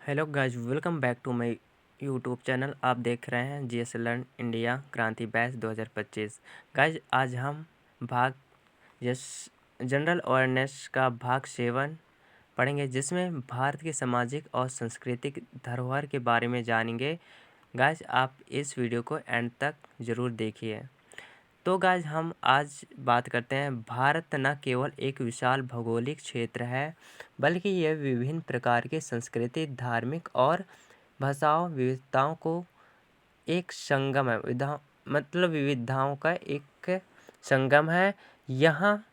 Hello guys, welcome back to my YouTube channel. आप देख रहे हैं GS learn India Kranti batch 2025। Guys, आज हम भाग जस जनरल अवेयरनेस का भाग 7 पढ़ेंगे, जिसमें भारत की सामाजिक और सांस्कृतिक धरोहर के बारे में जानेंगे। गाइस, आप इस वीडियो को एंड तक ज़रूर देखिए। तो गाइस, हम आज बात करते हैं। भारत न केवल एक विशाल भौगोलिक क्षेत्र है, बल्कि यह विभिन्न प्रकार के संस्कृति, धार्मिक और भाषाओं विविधताओं को एक संगम है। विविधताओं का एक संगम है। यहाँ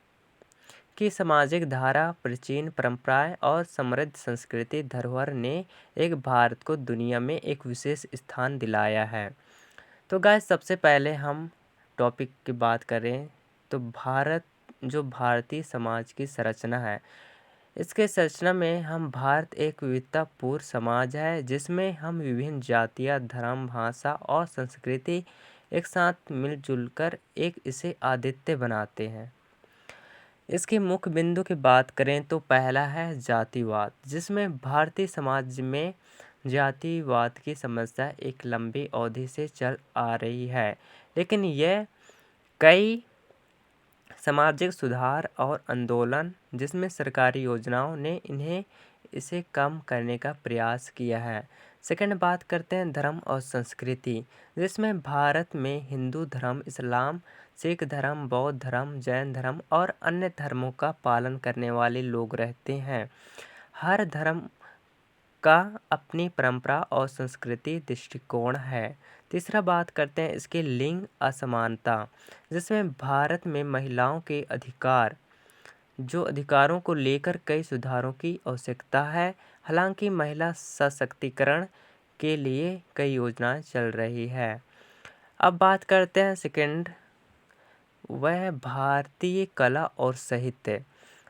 की सामाजिक धारा, प्राचीन परंपराएं और समृद्ध संस्कृति धरोहर ने एक भारत को दुनिया में एक विशेष स्थान दिलाया है। तो गाइस, सबसे पहले हम टॉपिक की बात करें तो भारतीय समाज की संरचना है। इसके संरचना में भारत एक विविधतापूर्ण समाज है, जिसमें हम विभिन्न जातियाँ, धर्म, भाषा और संस्कृति एक साथ मिलजुल कर इसे अद्वितीय बनाते हैं। इसके मुख्य बिंदु की बात करें तो पहला है जातिवाद, जिसमें भारतीय समाज में जातिवाद की समस्या एक लंबी अवधि से चल आ रही है, लेकिन यह कई सामाजिक सुधार और आंदोलन, जिसमें सरकारी योजनाओं ने इसे कम करने का प्रयास किया है। सेकंड, बात करते हैं धर्म और संस्कृति, जिसमें भारत में हिंदू धर्म, इस्लाम, सिख धर्म, बौद्ध धर्म, जैन धर्म और अन्य धर्मों का पालन करने वाले लोग रहते हैं। हर धर्म का अपनी परंपरा और संस्कृति दृष्टिकोण है। तीसरा, बात करते हैं इसके लिंग असमानता, जिसमें भारत में महिलाओं के अधिकारों को लेकर कई सुधारों की आवश्यकता है। हालांकि महिला सशक्तिकरण के लिए कई योजनाएं चल रही है। अब बात करते हैं सेकंड, वह भारतीय कला और साहित्य,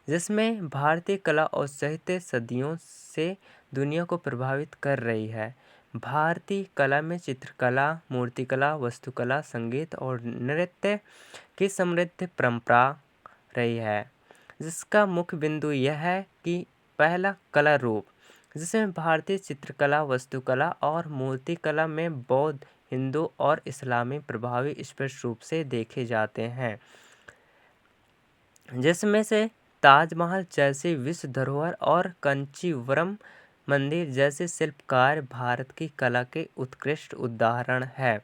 जिसमें भारतीय कला और साहित्य सदियों से दुनिया को प्रभावित कर रही है। भारतीय कला में चित्रकला, मूर्तिकला, वास्तुकला, संगीत और नृत्य की समृद्ध परंपरा रही है, जिसका मुख्य बिंदु यह है कि पहला, कला रूप, जिसमें भारतीय चित्रकला, वास्तुकला और मूर्तिकला में बौद्ध, हिंदू और इस्लामी प्रभाव स्पष्ट रूप से देखे जाते हैं, जिसमें से ताजमहल जैसी विश्व धरोहर और कंचीवरम मंदिर जैसे शिल्पकार भारत की कला के उत्कृष्ट उदाहरण है।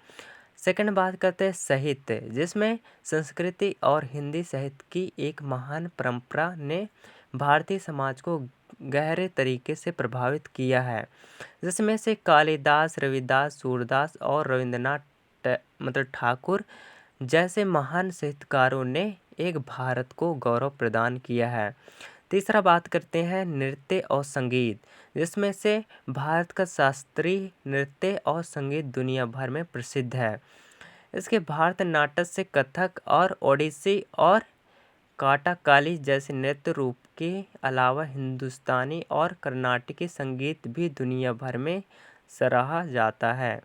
सेकंड, बात करते हैं साहित्य, जिसमें संस्कृति और हिंदी साहित्य की एक महान परंपरा ने भारतीय समाज को गहरे तरीके से प्रभावित किया है, जिसमें से कालिदास, रविदास, सूरदास और रविंद्रनाथ ठाकुर जैसे महान साहित्यकारों ने एक भारत को गौरव प्रदान किया है। तीसरा, बात करते हैं नृत्य और संगीत, जिसमें से भारत का शास्त्रीय नृत्य और संगीत दुनिया भर में प्रसिद्ध है। इसके भारतनाट्यम से कथक और ओडिसी और कथकली जैसे नृत्य रूप के अलावा हिंदुस्तानी और कर्नाटकी संगीत भी दुनिया भर में सराहा जाता है।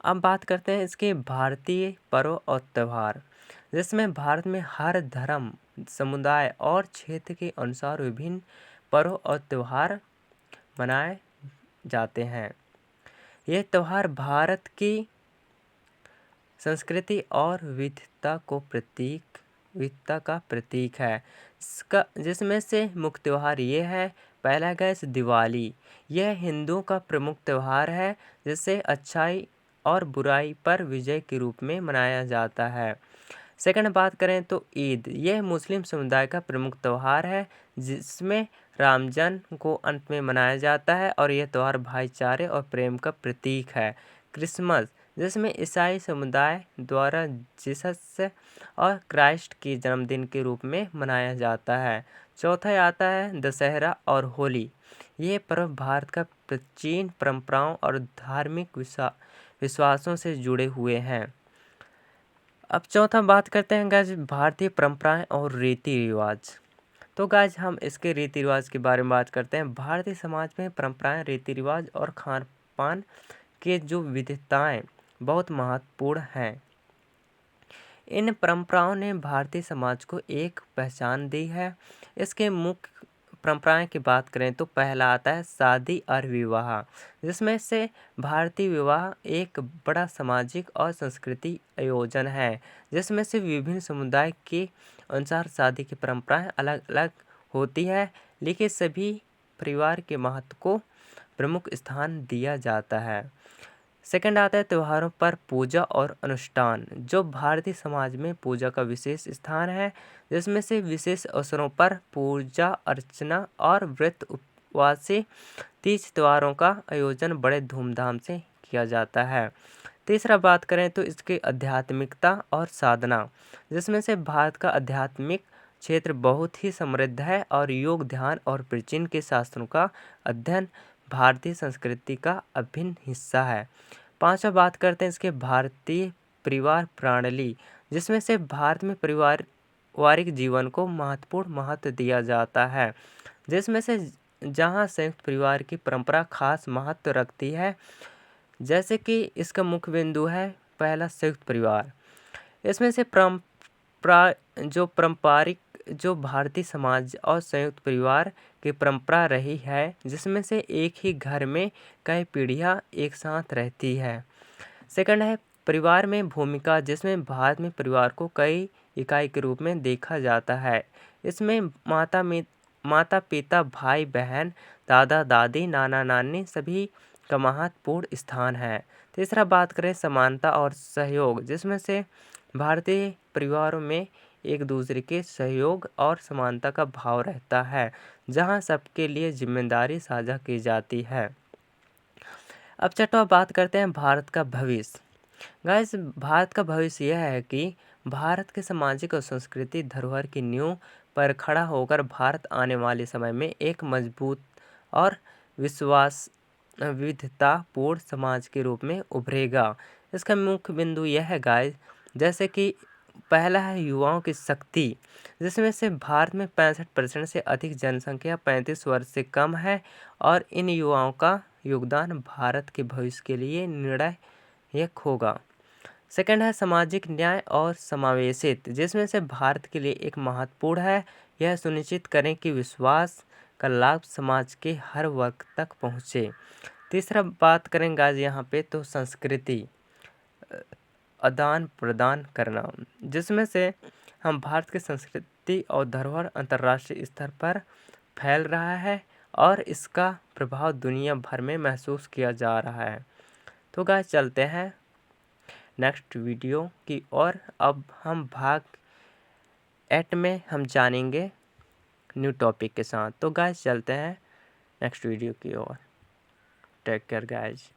अब बात करते हैं इसके भारतीय पर्व और त्यौहार, जिसमें भारत में हर धर्म, समुदाय और क्षेत्र के अनुसार विभिन्न पर्व और त्यौहार मनाए जाते हैं। ये त्यौहार भारत की संस्कृति और विविधता का प्रतीक है। जिसमें से मुख्य त्यौहार ये है। पहला, गैस दिवाली, यह हिंदुओं का प्रमुख त्यौहार है, जिसे अच्छाई और बुराई पर विजय के रूप में मनाया जाता है। सेकंड, बात करें तो ईद, यह मुस्लिम समुदाय का प्रमुख त्यौहार है, जिसमें रामजन्म को अंत में मनाया जाता है और यह त्यौहार भाईचारे और प्रेम का प्रतीक है। क्रिसमस, जिसमें ईसाई समुदाय द्वारा जीसस और क्राइस्ट के जन्मदिन के रूप में मनाया जाता है। चौथा आता है दशहरा और होली, ये पर्व भारत का प्राचीन परंपराओं और धार्मिक विश्वासों से जुड़े हुए हैं। अब चौथा, बात करते हैं गाइस भारतीय परंपराएं और रीति रिवाज। तो गाइस, हम इसके रीति रिवाज के बारे में बात करते हैं। भारतीय समाज में परंपराएं, रीति रिवाज और खान पान के जो विविधताएं बहुत महत्वपूर्ण हैं। इन परंपराओं ने भारतीय समाज को एक पहचान दी है। इसके मुख्य परंपराएं की बात करें तो पहला आता है शादी और विवाह, जिसमें से भारतीय विवाह एक बड़ा सामाजिक और सांस्कृतिक आयोजन है, जिसमें से विभिन्न समुदाय के अनुसार शादी की परंपराएं अलग अलग होती है, लेकिन सभी परिवार के महत्व को प्रमुख स्थान दिया जाता है। सेकंड आता है त्योहारों पर पूजा और अनुष्ठान, जो भारतीय समाज में पूजा का विशेष स्थान है, जिसमें से विशेष अवसरों पर पूजा अर्चना और व्रत उपवास से तीज त्योहारों का आयोजन बड़े धूमधाम से किया जाता है। तीसरा बात करें तो इसकी आध्यात्मिकता और साधना, जिसमें से भारत का आध्यात्मिक क्षेत्र बहुत ही समृद्ध है और योग, ध्यान और प्राचीन के शास्त्रों का अध्ययन भारतीय संस्कृति का अभिन्न हिस्सा है। पांचवा बात करते हैं इसके भारतीय परिवार प्रणाली, जिसमें से भारत में पारिवारिक जीवन को महत्वपूर्ण महत्व दिया जाता है, जिसमें से जहां संयुक्त परिवार की परंपरा खास महत्व रखती है। जैसे कि इसका मुख्य बिंदु है पहला संयुक्त परिवार। इसमें से पारंपरिक जो भारतीय समाज और संयुक्त परिवार की परंपरा रही है, जिसमें से एक ही घर में कई पीढ़ियां एक साथ रहती है। सेकंड है परिवार में भूमिका, जिसमें भारत में परिवार को कई इकाई के रूप में देखा जाता है। इसमें माता पिता, भाई बहन, दादा दादी, नाना नानी सभी का महत्वपूर्ण स्थान है। तीसरा बात करें समानता और सहयोग, जिसमें से भारतीय परिवारों में एक दूसरे के सहयोग और समानता का भाव रहता है, जहां सबके लिए जिम्मेदारी साझा की जाती है। अब छठवा बात करते हैं भारत का भविष्य। गाइस, भारत का भविष्य यह है कि भारत के सामाजिक और सांस्कृतिक धरोहर की नींव पर खड़ा होकर भारत आने वाले समय में एक मजबूत और विविधतापूर्ण समाज के रूप में उभरेगा। इसका मुख्य बिंदु यह है गाइस, जैसे कि पहला है युवाओं की शक्ति, जिसमें से भारत में 65% से अधिक जनसंख्या 35 वर्ष से कम है और इन युवाओं का योगदान भारत के भविष्य के लिए निर्णायक होगा। सेकंड है सामाजिक न्याय और समावेशित, जिसमें से भारत के लिए एक महत्वपूर्ण है यह सुनिश्चित करें कि विश्वास का लाभ समाज के हर वर्ग तक पहुँचे। तीसरा बात करेंगे आज यहाँ पे तो संस्कृति आदान प्रदान करना, जिसमें से हम भारत की संस्कृति और धरोहर अंतर्राष्ट्रीय स्तर पर फैल रहा है और इसका प्रभाव दुनिया भर में महसूस किया जा रहा है। तो गाइस चलते हैं नेक्स्ट वीडियो की और अब हम भाग 8 में हम जानेंगे न्यू टॉपिक के साथ। तो गाइस चलते हैं नेक्स्ट वीडियो की ओर। Take care guys.